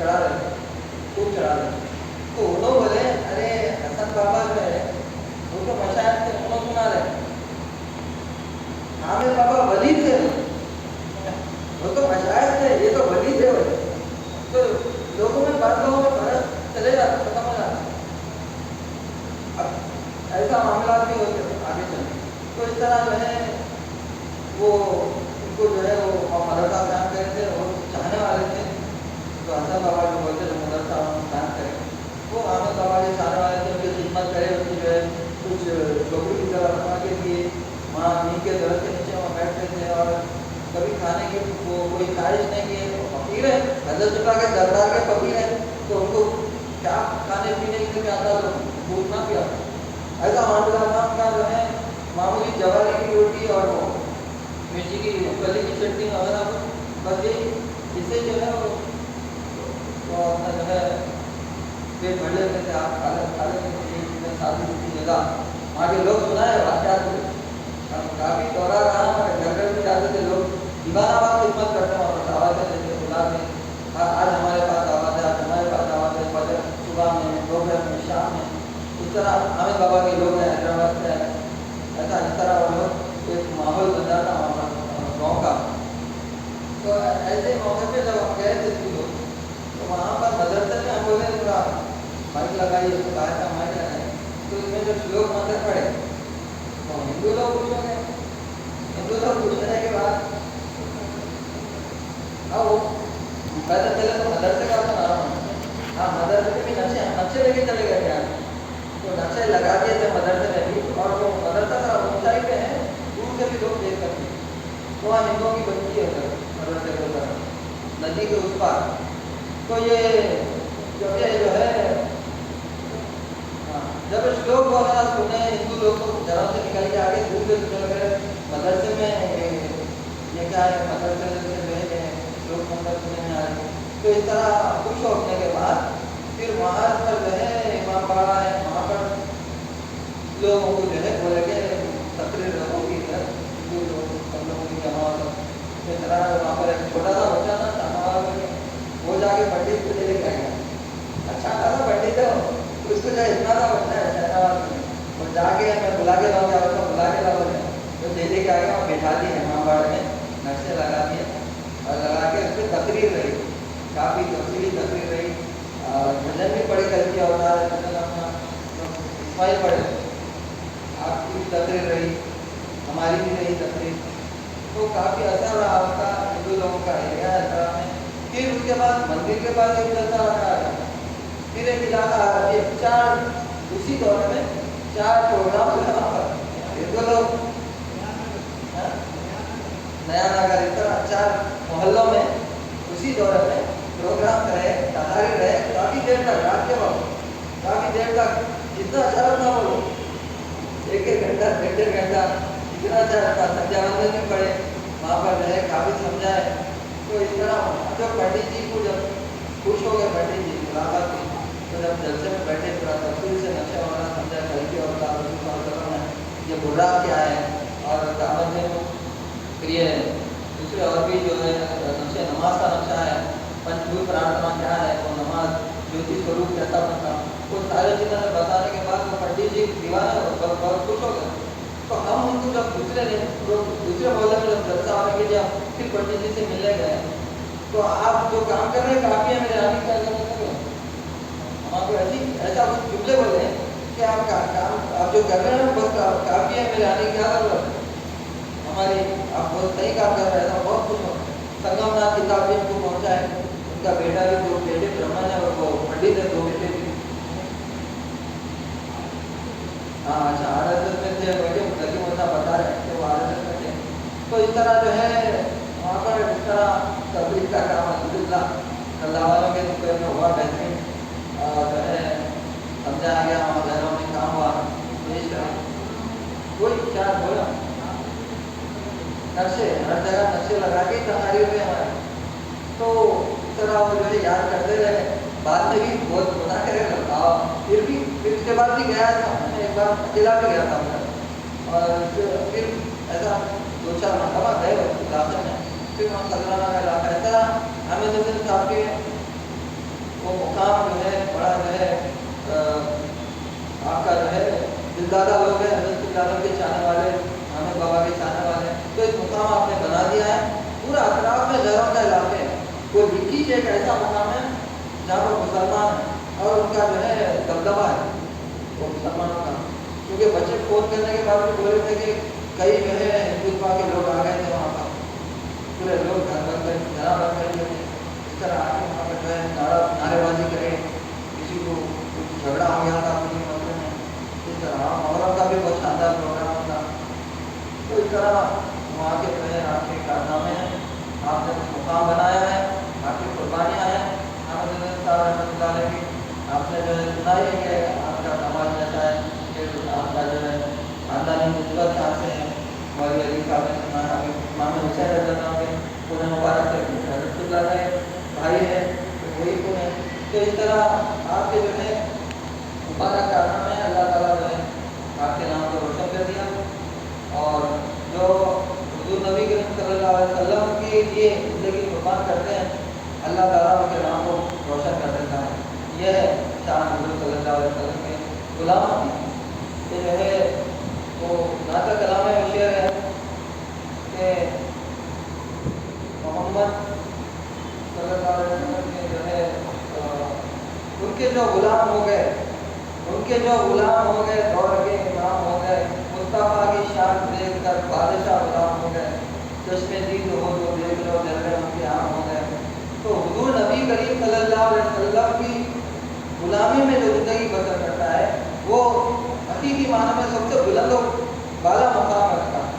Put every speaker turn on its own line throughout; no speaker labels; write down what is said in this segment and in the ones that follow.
चढ़ा रहे थे, खूब चढ़ा रहे थे। तो वो लोग बोले अरे हसन बाबा जो है वो तो मशाइख थे, उन्होंने सुना रहे, आमिर बाबा वली थे, वो तो मशाइख थे, ये तो वली थे वो। तो लोगों में बात लोगों में फर्क चले जाता, खत्म हो जाता। अब ऐसा मामला भी होते थे आगे चलते। तो इस तरह जो है वो उनको जो है वो मदरसा कायम करे थे, वो चाहने वाले थे तो हसन बाबा जो बोलते थे मदरसा कायम करें, वो आमिर बाबा के चाहने वाले थे, उनकी खिदमत करे, उनकी जो है कुछ छोकरी की तरह रखने के लिए वहाँ नीम के दरख्त के नीचे वहाँ बैठते थे, और कभी खाने की वो कोई ख्वाहिश नहीं की, वो फकीर है, हजरत के दरबार के फकीर है, तो उनको क्या खाने पीने के लिए आता तो दूध ना पिया। ऐसा मामला था उनका जो है, मामूली जवारी की रोटी और वो मिर्ची की गली की चटनी वगैरह, बस यही, इससे जो है वो अपना जो है पेट भर लेते थे, आप खा लेते थे। शादी की जगह वहाँ के लोग सुनाए वाक़यात, काफ़ी दौरा रहा, घर घर में जाते थे लोग, दीवाना बात खिदमत करते हैं, और दावतें देते बुलाते, आज हमारे पास दावत है, आज हमारे पास दावत है, फजर सुबह में, दोपहर में, शाम में। इस तरह आमिर बाबा के लोग हैं हैदराबाद से, ऐसा इस तरह वो लोग एक माहौल बन जाता गाँव का। तो ऐसे मौके पे जब हम गए थे लोग, तो वहाँ पर मदरसे में हम बोले थोड़ा माइक लगाइए, उसको कहा था माइक लगाइए, तो इसमें जो श्लोक मंत्र पढ़े तो हिंदू लोग खुश हो गए। हिंदू लोग खुश होने के बाद हाँ वो पहले पहले तो मदरसे का तो नाम, हाँ मदरसे में भी नक्शे लेके चले गए थे, तो नक्शे लगा दिए थे मदरसे में भी, और वो मदरसा का ऊंचाई पे है, दूर से भी लोग देख सकते हैं। तो वहाँ हिंदुओं की बस्ती है उधर मदरसे के ऊपर, नदी के उस पार। तो ये जो है जब श्लोक वगैरह सुने हिंदू लोग तो घरों से निकल के आगे दूर से चल गए मदरसे में, ये क्या है मदरसे से गए हैं श्लोक मंत्र सुनने में आ रहे। तो इस तरह खुश होने के बाद फिर वहाँ पर जो है इमाम बाड़ा है, वहाँ पर लोगों को जो है बोले के तकरीर होगी, हिंदू लोग सब लोगों की जमा होता। इस तरह वहाँ पर एक छोटा सा बच्चा था शाहनवाज में, वो जाके पंडित को ले गया, अच्छा खासा पंडित है उसको जो इतना सा बच्चा है शाहनवाज में, और जाके मैं बुला के लाऊंगा, उसको बुला के लाऊंगा, तो दे के आगे वहाँ बैठा दिए इमाम बाड़ा में, नक्शे लगा दिए, और लगा के उस पर तकरीर रही, काफ़ी तफसीली तकरीर रही, भजन भी पढ़े कल की अवतार है, भजन अपना इस्माइल पढ़े, आपकी तकरीर रही, हमारी भी रही तकरीर, तो काफ़ी असर रहा उसका हिंदू लोगों का एरिया है में। फिर उसके बाद मंदिर के पास एक जलसा रखा है, फिर एक इलाका चार, उसी दौर में 4 प्रोग्राम हुए वहाँ पर, हिंदू लोग नया नगर इस तरह 4 मोहल्लों में उसी दौर में प्रोग्राम रहे, तहारी रहे, काफ़ी देर तक, रात के वक्त काफ़ी देर तक, जितना शर्त ना बोलो, 1-1 घंटा, 1-1.5 घंटा, इतना अच्छा संध्या वंदन में पड़े, वहाँ पर रहे, काफ़ी समझाए। तो इस तरह जो पंडित जी को जब खुश हो गए, पंडित जी मुलाकात की, तो जब जलसे में बैठे पूरा तफसील से नक्शा वगैरह समझा, कल की और ये बुर्रा क्या है, और दावत में फिर ये दूसरे और भी जो है नक्शे, नमाज का नक्शा है, पंचभूत प्रार्थना क्या है, वो नमाज ज्योति स्वरूप कैसा बनता, वो सारे चीज़ें बताने के बाद वो पंडित जी दीवाना बहुत खुश हो गए। तो हम उनको जब दूसरे मोहल्ले में जब जलसा होने के लिए फिर पंडित जी से मिलने गए, तो आप जो काम कर रहे हैं काफ़ी है, मेरे आदमी क्या करने लगे, हम आपको ऐसा कुछ जुमले बोले कि आप काम आप जो कर रहे हैं बस काफ़ी है, मेरे आने की क्या जरूरत है, हमारी आप बहुत सही काम कर रहे हैं, ऐसा बहुत कुछ हो। संगमनाथ किताब भी इनको पहुँचा है, उनका बेटा भी, 2 बेटे ब्राह्मण है और वो पंडित है, 2 बेटे भी, हाँ अच्छा RSS में थे, वही गली मोहल्ला बता रहे हैं कि वो RSS में थे। तो इस तरह जो है वहाँ पर इस तरह तबलीग का काम अल्हम्दुलिल्लाह अल्लाह वालों के रुपये में हुआ, बेहतरीन जो है समझाया गया, वहाँ घरों में काम हुआ, पेश करा, कोई क्या बोला नक्शे, हर जगह नक्शे लगा के तैयारी हुए हमारे। तो इस तरह वो जो है याद करते रहे, बाद में भी बहुत गुना करेगा, फिर उसके बाद भी गया था, मैंने एक बार अकेला भी गया था मैं, और फिर ऐसा 2-4 मरतबा गए इलाके में, फिर वहाँ सदराना का इलाका, ऐसा हमें तो साहब के وہ مقام جو ہے بڑا جو ہے آپ کا جو ہے دلدادہ لوگ ہیں، حضرت بلال کے چاہنے والے، احمد بابا کے چاہنے والے، تو ایک مقام آپ نے بنا دیا ہے، پورا اطراف میں غیروں کا علاقے ہیں، وہ لکھی ایک ایسا مقام ہے جہاں پر مسلمان ہیں اور ان کا جو ہے دبدبہ ہے وہ مسلمانوں کا، کیونکہ بچے فون کرنے کے بعد بولے تھے کہ کئی جو ہے ہندوتوا کے لوگ آ گئے تھے وہاں پر، پورے لوگ گھر بند کر لیے تھے، اس طرح آ کے وہاں پر جو ہے نعرے بازی کرے، کسی کو کچھ جھگڑا ہو گیا تھا اپنی مسئلے میں، اس طرح محرم کا بھی بہت شاندار پروگرام ہوتا، تو اس طرح وہاں کے جو ہے آپ کے کارنامے ہیں، آپ نے کچھ مقام بنایا ہے، آپ کی قربانیاں ہیں، احمد صاحب رحمۃ اللہ علیہ کی، آپ نے جو ہے سنائی ہے کہ آپ کا سماج رہتا ہے کہ آپ کا جو ہے خاندانی نسبت کہاں سے ہے، مولانا علی صاحب نے سنایا، ابھی امام حسین رضی اللہ عنہ کے پورے مبارک ہے، حضرت اللہ کے بھائی ہے تو وہی کو ہے، تو اس طرح آپ کے جو ہے مبارک کارنامے ہیں، اللہ تعالیٰ جو ہے آپ کے نام کو روشن کر دیا، اور جو حضور نبی کریم صلی اللہ علیہ وسلم کے لیے زندگی قربان کرتے ہیں، اللہ تعالیٰ ان کے نام کو روشن کر دیتا ہے، یہ ہے شان حضور صلی اللہ علیہ وسلم کے غلام کہ جو ہے وہ ناطق کلام ہے، شعر ہے کہ محمد صلی اللہ علیہ وسلم کے جو ہے ان کے جو غلام ہو گئے، ان کے جو غلام ہو گئے، دور کے امام ہو گئے، مصطفیٰ کی شان دیکھ کر بادشاہ غلام ہو گئے، چشم دید ہو جو دیکھ لو جلوے ان کے عام ہو گئے، تو حضور نبی کریم صلی اللہ علیہ وسلم کی غلامی میں جو زندگی بسر کرتا ہے وہ حقیقی معنی میں سب سے بلند و بالا مقام رکھتا ہے،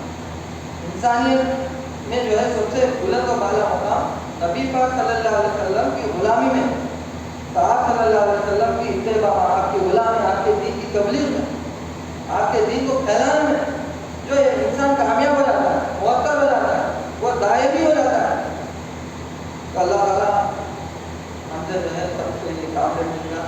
انسانیت میں جو ہے سب سے بلند و بالا مقام نبی پاک صلی اللہ علیہ وسلم کی غلامی میں، تو آپ صلی اللہ علیہ وسلم کی اتباع، آپ کی غلامی، آپ کے دین کی تبلیغ میں، آپ کے دین کو پھیلانے میں جو انسان کامیاب ہو جاتا ہے، موثر ہو جاتا ہے، وہ دائمی ہو جاتا ہے، تو اللہ تعالیٰ ہم سے جو ہے سب کو یہ کام مل گا